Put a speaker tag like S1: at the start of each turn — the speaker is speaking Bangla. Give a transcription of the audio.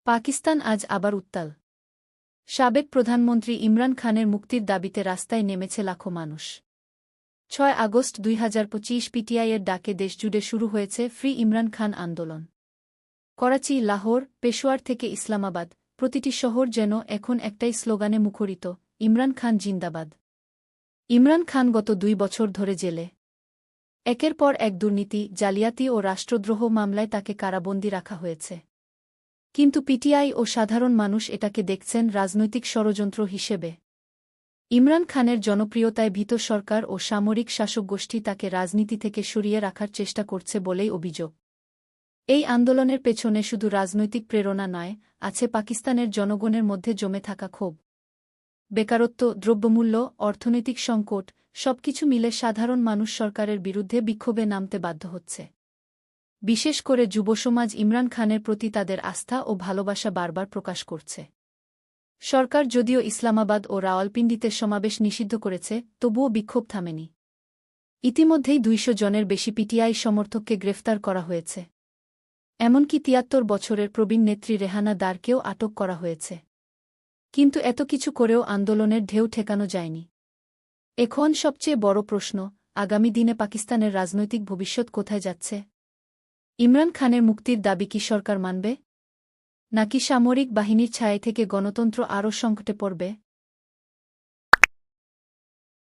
S1: পাকিস্তান আজ আবার উত্তাল। সাবেক প্রধানমন্ত্রী ইমরান খানের মুক্তির দাবিতে রাস্তায় নেমেছে লাখো মানুষ। ৬ আগস্ট ২০২৫ পিটিআইয়ের ডাকে দেশজুড়ে শুরু হয়েছে ফ্রি ইমরান খান আন্দোলন। করাচি, লাহোর, পেশোয়ার থেকে ইসলামাবাদ, প্রতিটি শহর যেন এখন একটাই স্লোগানে মুখরিত, ইমরান খান জিন্দাবাদ। ইমরান খান গত ২ বছর ধরে জেলে। একের পর এক দুর্নীতি, জালিয়াতি ও রাষ্ট্রদ্রোহ মামলায় তাকে কারাবন্দী রাখা হয়েছে। কিন্তু পিটিআই ও সাধারণ মানুষ এটাকে দেখছেন রাজনৈতিক ষড়যন্ত্র হিসেবে। ইমরান খানের জনপ্রিয়তায় ভীত সরকার ও সামরিক শাসকগোষ্ঠী তাকে রাজনীতি থেকে সরিয়ে রাখার চেষ্টা করছে বলেই অভিযোগ। এই আন্দোলনের পেছনে শুধু রাজনৈতিক প্রেরণা নয়, আছে পাকিস্তানের জনগণের মধ্যে জমে থাকা ক্ষোভ। বেকারত্ব, দ্রব্যমূল্য, অর্থনৈতিক সংকট সবকিছু মিলে সাধারণ মানুষ সরকারের বিরুদ্ধে বিক্ষোভে নামতে বাধ্য হচ্ছে। বিশেষ করে যুবসমাজ ইমরান খানের প্রতি তাদের আস্থা ও ভালোবাসা বারবার প্রকাশ করছে। সরকার যদিও ইসলামাবাদ ও রাওয়ালপিন্ডিতে সমাবেশ নিষিদ্ধ করেছে, তবুও বিক্ষোভ থামেনি। ইতিমধ্যেই ২০০ জনের বেশি পিটিআই সমর্থককে গ্রেফতার করা হয়েছে। এমনকি ৭৩ বছরের প্রবীণ নেত্রী রেহানা দারকেও আটক করা হয়েছে। কিন্তু এত কিছু করেও আন্দোলনের ঢেউ ঠেকানো যায়নি। এখন সবচেয়ে বড় প্রশ্ন, আগামী দিনে পাকিস্তানের রাজনৈতিক ভবিষ্যৎ কোথায় যাচ্ছে? ইমরান খানের মুক্তির দাবি কি সরকার মানবে? নাকি সামরিক বাহিনীর ছায়া থেকে গণতন্ত্র আরও সংকটে পড়বে?